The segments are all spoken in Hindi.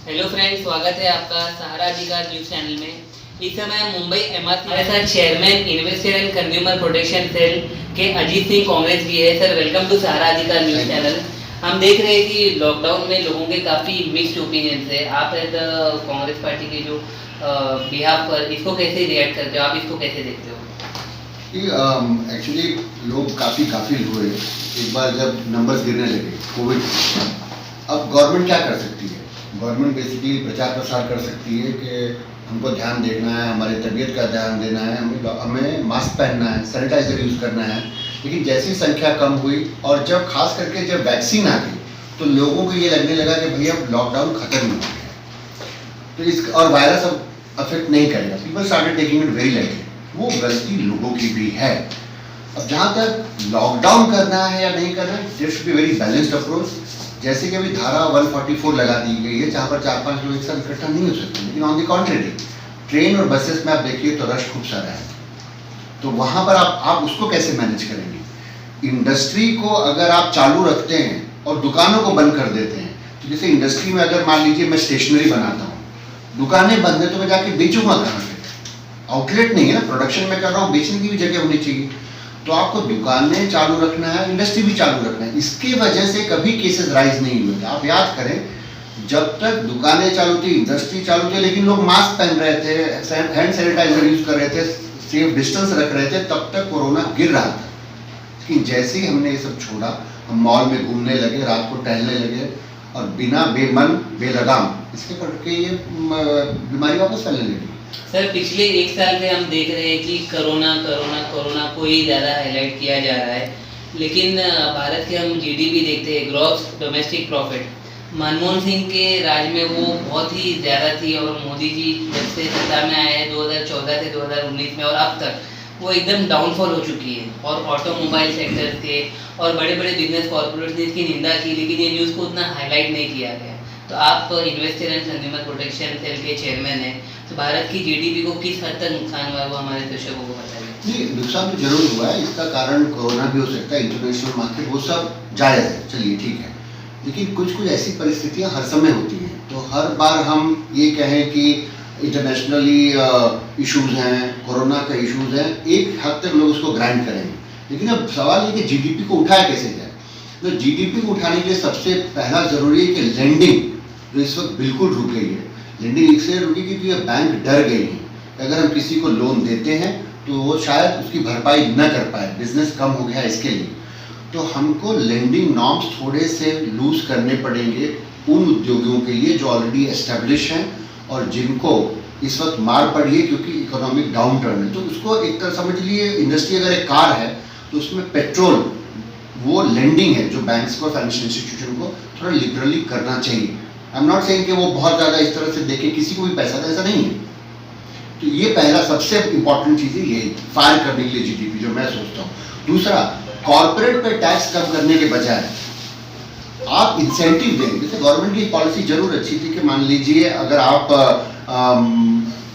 हेलो फ्रेंड्स, स्वागत है आपका सहारा अधिकार न्यूज चैनल में। इस समय मुंबई एमआरसी हमारे साथ chairman investor and consumer protection cell के अजीत सिंह कांग्रेस जी है। सर, वेलकम टू सहारा अधिकार न्यूज चैनल। हम देख रहे हैं कि लॉकडाउन में लोगों के काफ़ी मिक्स्ड ओपिनियंस है। आप एज कांग्रेस पार्टी के जो बिहाफ पर इसको कैसे रिएक्ट करते हो, आप इसको कैसे देखते हो? एक्चुअली लोग काफ़ी गाफिल हुए एक बार जब नंबर्स गिरने लगे कोविड। अब गवर्नमेंट क्या कर सकती है? गवर्नमेंट बेसिकली प्रचार प्रसार कर सकती है कि हमको ध्यान देना है, हमारी तबीयत का ध्यान देना है, हमें मास्क पहनना है, सैनिटाइजर यूज़ करना है। लेकिन जैसी संख्या कम हुई और जब खास करके जब वैक्सीन आ गई तो लोगों को ये लगने लगा कि भैया अब लॉकडाउन खत्म नहीं हो गया, तो इस और वायरस अब अफेक्ट नहीं करेगा। People started taking it very lightly. वो गलती लोगों की भी है। अब जहाँ तक लॉकडाउन करना है या नहीं करना है, there should be very balanced approach. जैसे कि अभी धारा 144 लगा दी गई है, जहाँ पर 4-5 लोग एक साथ इकट्ठा नहीं हो सकते। लेकिन ऑन द कॉन्ट्रेरी ट्रेन और बसेस में आप देखिए तो रश खूब सारा है, तो वहाँ पर आप उसको कैसे मैनेज करेंगे? इंडस्ट्री को अगर आप चालू रखते हैं और दुकानों को बंद कर देते हैं, तो जैसे इंडस्ट्री में अगर मान लीजिए मैं स्टेशनरी बनाता हूँ, दुकानें बंद है तो मैं जाके बेचूंगा कहाँ पे? आउटलेट नहीं है ना, प्रोडक्शन में कर रहा हूँ, बेचने की भी जगह होनी चाहिए। तो आपको दुकानें चालू रखना है, इंडस्ट्री भी चालू रखना है। इसकी वजह से कभी केसेस राइज नहीं हुए थे। आप याद करें, जब तक दुकानें चालू थी, इंडस्ट्री चालू थी, लेकिन लोग मास्क पहन रहे थे, हैंड सैनिटाइजर यूज कर रहे थे, सेफ डिस्टेंस रख रहे थे, तब तक कोरोना गिर रहा था। लेकिन जैसे ही हमने ये सब छोड़ा, हम मॉल में घूमने लगे, रात को टहलने लगे, और बिना बेमन बेलगाम इसके करके ये बीमारी वापस फैलने लगी। सर, पिछले एक साल से हम देख रहे हैं कि कोरोना कोरोना कोरोना को ही ज़्यादा हाईलाइट किया जा रहा है। लेकिन भारत के हम जीडीपी देखते हैं, gross domestic profit, Manmohan Singh के राज में वो बहुत ही ज़्यादा थी, और मोदी जी जब से सत्ता में आए हैं 2014 से 2019 में, और अब तक वो एकदम डाउनफॉल हो चुकी है। और ऑटोमोबाइल सेक्टर के और बड़े बड़े बिजनेस कॉर्पोरेट्स ने इसकी निंदा की, लेकिन ये न्यूज़ को उतना हाईलाइट नहीं किया गया। तो आप investor and consumer protection cell के चेयरमैन हैं, तो भारत की जीडीपी को किस हद तक नुकसान हुआ है वो हमारे दर्शकों को बताइए। नहीं, नुकसान तो जरूर हुआ है। इसका कारण कोरोना भी हो सकता है, इंटरनेशनल मार्केट, वो सब जायज़ है, चलिए ठीक है। लेकिन कुछ कुछ ऐसी परिस्थितियां हर समय होती हैं, तो हर बार हम ये कहें कि इंटरनेशनली इश्यूज हैं, कोरोना का इश्यूज हैं, एक हद तक लोग उसको ग्रांट करेंगे। लेकिन अब सवाल ये कि जीडीपी को उठाया कैसे जाए? तो जीडीपी को उठाने के लिए सबसे पहला जरूरी है कि लेंडिंग, जो इस वक्त बिल्कुल रुक गई है, लेंडिंग इसलिए रुकी क्योंकि ये बैंक डर गई है। अगर हम किसी को लोन देते हैं तो वो शायद उसकी भरपाई न कर पाए, बिजनेस कम हो गया इसके लिए। तो हमको लेंडिंग नॉर्म्स थोड़े से लूज करने पड़ेंगे उन उद्योगों के लिए जो ऑलरेडी एस्टेब्लिश हैं और जिनको इस वक्त मार पड़ी है क्योंकि इकोनॉमिक डाउन टर्न है। तो उसको एक तरह समझ लिए, इंडस्ट्री अगर एक कार है तो उसमें पेट्रोल वो लेंडिंग है जो बैंक्स को, फाइनेंशियल इंस्टीट्यूशन को थोड़ा लिबरली करना चाहिए। आई एम नॉट सेइंग कि वो बहुत ज़्यादा इस तरह से देखे किसी को भी पैसा, तो ऐसा नहीं है। तो ये पहला सबसे इंपॉर्टेंट चीज़ है, यही फायर करने के लिए जीडीपी, जो मैं सोचता हूँ। दूसरा, कॉर्पोरेट पे टैक्स कम करने के बजाय आप इंसेंटिव दें। जैसे गवर्नमेंट की पॉलिसी जरूर अच्छी थी कि मान लीजिए अगर आप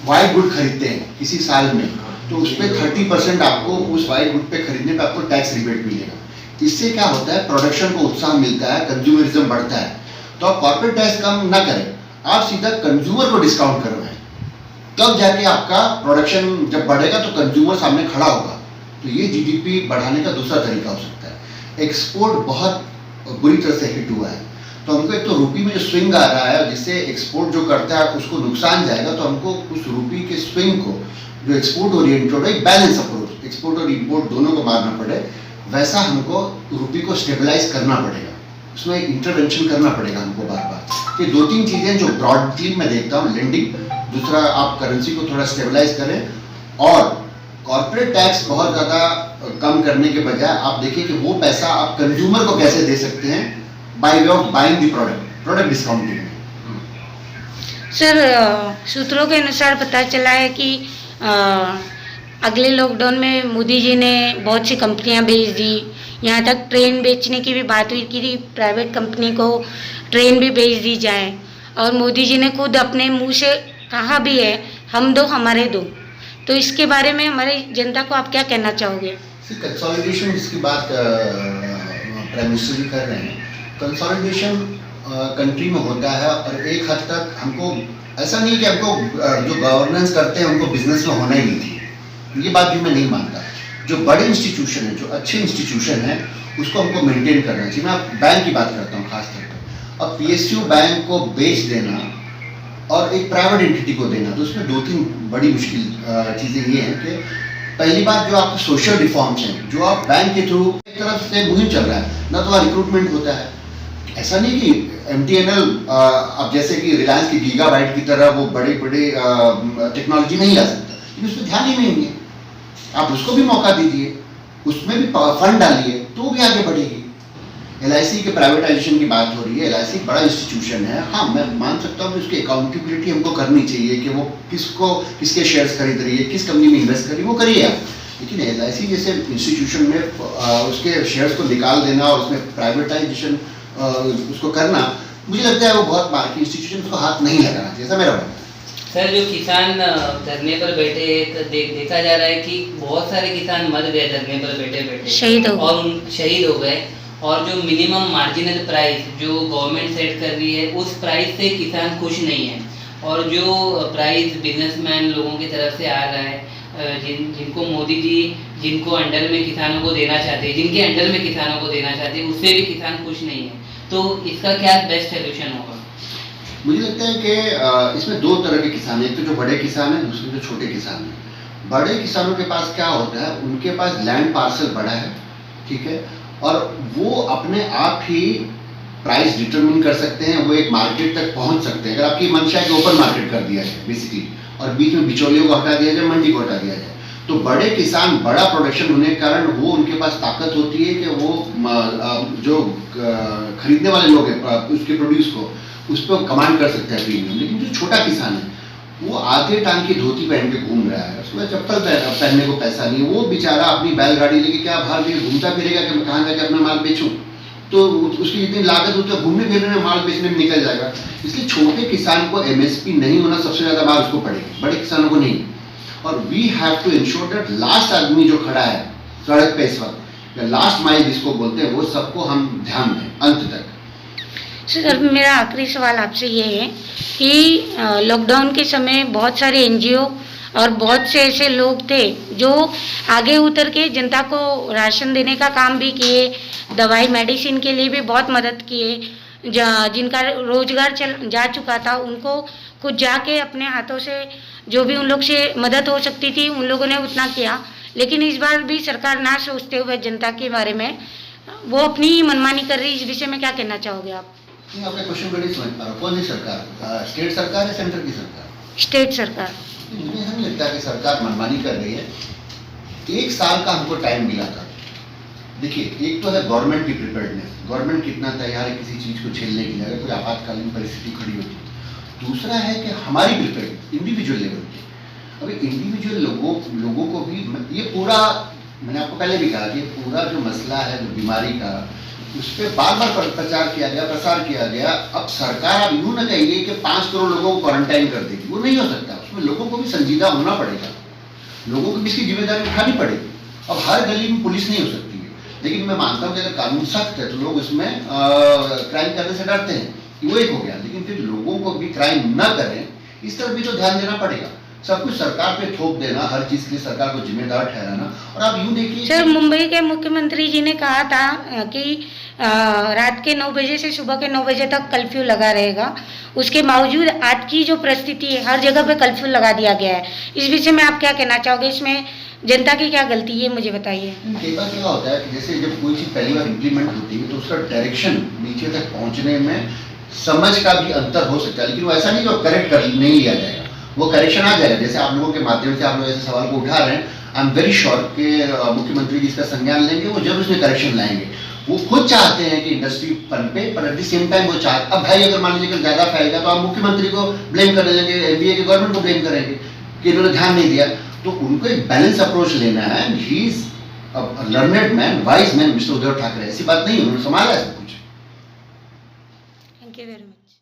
वाइट गुड खरीदते हैं किसी साल में, तो उस पर 30% आपको उस वाइट गुड पे खरीदने पे आपको टैक्स रिबेट मिलेगा। इससे क्या होता है, प्रोडक्शन को उत्साह मिलता है, कंज्यूमरिज्म बढ़ता है। तो आप कॉर्पोरेट टैक्स कम ना करें, आप सीधा कंज्यूमर को डिस्काउंट करवाएं, तब जाके आपका प्रोडक्शन जब बढ़ेगा तो कंज्यूमर सामने खड़ा होगा। तो ये जीडीपी बढ़ाने का दूसरा तरीका हो सकता है। एक्सपोर्ट बहुत बुरी तरह से हिट हुआ है, तो हमको एक तो रूपी में जो स्विंग आ रहा है, जिससे एक्सपोर्ट जो करता है उसको नुकसान जाएगा, तो हमको उस रूपी के स्विंग को, जो एक्सपोर्ट ओरिएंटेड है, एक बैलेंस अप्रोच, एक्सपोर्ट और इम्पोर्ट दोनों को मारना पड़े, वैसा हमको रूपी को स्टेबलाइज करना पड़ेगा, उसमें इंटरवेंशन करना पड़ेगा हमको बार बार। ये 2-3 चीज़ें जो ब्रॉडली मैं देखता हूँ, लेंडिंग, दूसरा आप करेंसी को थोड़ा स्टेबलाइज करें, और कॉर्पोरेट टैक्स बहुत ज़्यादा कम करने के बजाय आप देखिए कि वो पैसा आप कंज्यूमर को कैसे दे सकते हैं, by way of buying the product discounting में। सर, सूत्रों के अनुसार पता चला है कि अगले लॉकडाउन में मोदी जी ने बहुत सी कंपनियां बेच दी, यहाँ तक ट्रेन बेचने की भी बात हुई कि प्राइवेट कंपनी को ट्रेन भी बेच दी जाए, और मोदी जी ने खुद अपने मुंह से कहा भी है, हम दो हमारे दो। तो इसके बारे में हमारी जनता को आप क्या कहना चाहोगे? कंसोलिडेशन जिसकी बात प्राइम मिनिस्टर जी कर रहे हैं, कंसोलिडेशन कंट्री में होता है, और एक हद तक हमको ऐसा नहीं कि हमको जो गवर्नेंस करते हैं उनको बिजनेस में होना ही नहीं चाहिए, ये बात भी मैं नहीं मानता। जो बड़े इंस्टीट्यूशन है, जो अच्छे इंस्टीट्यूशन है, उसको हमको मेंटेन करना चाहिए। मैं बैंक की बात करता हूँ खास तौर पर। अब PSU बैंक को बेच देना और एक प्राइवेट एंटिटी को देना, तो उसमें 2-3 बड़ी मुश्किल चीज़ें ये हैं कि पहली बात, जो आपके सोशल रिफॉर्म्स हैं, जो आप बैंक के थ्रू एक तरफ से मुहिम चल रहा है ना, तो वहाँ रिक्रूटमेंट होता है। ऐसा नहीं कि MTNL अब जैसे कि रिलायंस की गीगाबाइट की तरह वो बड़े बड़े टेक्नोलॉजी नहीं ला सकता, लेकिन उस पर ध्यान ही नहीं है। आप उसको भी मौका दीजिए, उसमें भी फंड डालिए, तो भी आगे बढ़ेगी। LIC के प्राइवेटाइजेशन की बात हो रही है। LIC बड़ा इंस्टीट्यूशन है, हाँ मैं मान सकता हूँ कि उसकी अकाउंटेबिलिटी हमको करनी चाहिए कि वो किसके शेयर्स खरीद रही है, किस कंपनी में इन्वेस्ट कर रही है, वो करिए आप। लेकिन LIC जैसे इंस्टीट्यूशन में उसके शेयर्स को निकाल देना और उसमें प्राइवेटाइजेशन उसको करना, मुझे लगता है वो बहुत बाकी इंस्टीट्यूशन उसको हाथ नहीं लगाना चाहिए, ऐसा मेरा मानना है। सर, जो किसान धरने पर बैठे हैं, तो देखा जा रहा है कि बहुत सारे किसान मर गए धरने पर बैठे बैठे, शहीद हो गए। और जो मिनिमम मार्जिनल प्राइस जो गवर्नमेंट सेट कर रही है, उस प्राइस से किसान खुश नहीं है। और जो प्राइस बिजनेसमैन लोगों की तरफ से आ रहा है, जिनको मोदी जी जिनको अंडर में किसानों को देना चाहते हैं, जिनके अंडर में किसानों को देना चाहते हैं, उससे भी किसान खुश नहीं है। तो इसका क्या बेस्ट सोल्यूशन होगा? मुझे लगता है कि इसमें 2 तरह के किसान हैं, एक तो जो बड़े किसान हैं, दूसरे जो छोटे किसान हैं। बड़े किसानों के पास क्या होता है, उनके पास लैंड पार्सल बड़ा है, ठीक है, और वो अपने आप ही प्राइस डिटरमिन कर सकते हैं, वो एक मार्केट तक पहुंच सकते हैं। अगर आपकी मंशा है कि ओपन मार्केट कर दिया जाए बेसिकली, और बीच में बिचौलियों को हटा दिया जाए, मंडी को हटा दिया जाए, तो बड़े किसान बड़ा प्रोडक्शन होने के कारण वो उनके पास ताकत होती है कि वो जो खरीदने वाले लोग हैं उसके प्रोड्यूस को, उस पर कमांड कर सकते हैं प्रीमियम। लेकिन जो छोटा किसान है, वो आधे टांग की धोती पहन के घूम रहा है, उसके बाद चप्पल पहनने को पैसा नहीं है, वो बेचारा अपनी बैलगाड़ी लेके क्या बाहर लेके घूमता फिरेगा कि मैं कहाँ जाके अपना माल बेचूं, तो उसकी जितनी लागत होती है घूमने फिरने में, माल बेचने में निकल जाएगा। इसलिए छोटे किसान को MSP नहीं होना सबसे ज़्यादा बात उसको पड़ेगी, बड़े किसानों को नहीं। और we have to ensure that last आदमी जो खड़ा है सड़क पे इस वक्त, या लास्ट माइल जिसको बोलते हैं, वो सबको हम ध्यान दें अंत तक। सर, मेरा आखिरी सवाल आपसे ये है कि लॉकडाउन के समय बहुत सारे NGO और बहुत से ऐसे लोग थे जो आगे उतर के जनता को राशन देने का काम भी किए, दवाई मेडिसिन के लिए भी बहुत मदद किए, जिनका रोजगार जा चुका था, उनको खुद जाके अपने हाथों से जो भी उन लोग से मदद हो सकती थी उन लोगों ने उतना किया। लेकिन इस बार भी सरकार ना सोचते हुए जनता के बारे में वो अपनी मनमानी कर रही है। इस विषय में क्या कहना चाहोगे आप? आपका क्वेश्चन बड़ी समझ पा रहा हूँ। कौन सी सरकार, स्टेट सरकार है सेंटर की सरकार? स्टेट सरकार। मुझे ऐसा नहीं लगता कि सरकार मनमानी कर रही है। 1 साल का हमको टाइम मिला था। देखिए, एक तो है गवर्नमेंट की प्रिपेयर्डनेस, गवर्नमेंट कितना तैयार है किसी चीज़ को झेलने के लिए अगर कोई आपातकालीन परिस्थिति खड़ी होती है। दूसरा है कि हमारी प्रिपेयर्डनेस इंडिविजुअल लेवल की। अभी इंडिविजुअल लोगों को भी ये पूरा, मैंने आपको पहले भी कहा कि पूरा जो मसला है जो बीमारी का, उस पर बार बार प्रसार किया गया। अब सरकार आप यूँ ना कहेंगे कि 5 करोड़ लोगों को क्वारंटाइन कर देगी, वो नहीं हो सकता। उसमें लोगों को भी संजीदा होना पड़ेगा, लोगों को भी इसकी जिम्मेदारी उठानी पड़ेगी। अब हर गली में पुलिस नहीं हो सकती है, लेकिन मैं मानता हूँ कि अगर कानून सख्त है तो लोग उसमें क्राइम करने से डरते हैं, वो एक हो गया। लेकिन फिर लोगों को भी क्राइम न करें, इस तरफ भी तो ध्यान देना पड़ेगा। सब कुछ सरकार पे थोप देना, हर चीज के लिए सरकार को जिम्मेदार ठहराना। और आप यूं देखिए सर, मुंबई के मुख्यमंत्री जी ने कहा था कि रात के 9 बजे से सुबह के 9 बजे तक कर्फ्यू लगा रहेगा। उसके बावजूद आज की जो परिस्थिति है, हर जगह पे कर्फ्यू लगा दिया गया है। इस विषय में आप क्या कहना चाहोगे? इसमें जनता की क्या गलती है, मुझे बताइए। कई बार क्या होता है कि जैसे जब कोई चीज़ पहली बार इम्प्लीमेंट होती है तो उसका डायरेक्शन नीचे तक पहुंचने में समझ का भी अंतर हो सकता है, लेकिन वो ऐसा नहीं जो करेक्ट कर नहीं लिया जाएगा, वो करेक्शन आ जाएगा। जैसे आप लोगों के माध्यम से आप लोग ऐसे सवाल को उठा रहे हैं, आई एम वेरी श्योर कि मुख्यमंत्री जी इसका संज्ञान लेंगे, वो जरूर इसमें करेक्शन लाएंगे। वो खुद चाहते हैं कि इंडस्ट्री पनपे, पर एट द सेम टाइम वो चाहते, अब भाई अगर मान लीजिए कि ज़्यादा फैलेगा तो आप मुख्यमंत्री को ब्लेम कर देंगे, एनडीए के गवर्नमेंट को ब्लेम करेंगे कि इन्होंने ध्यान नहीं दिया। तो उनको एक बैलेंस अप्रोच लेना है। He is learned man, wise man, mister Uddhav Thackeray. ऐसी बात नहीं, उन्होंने संभाला है सब कुछ। Thank you very much.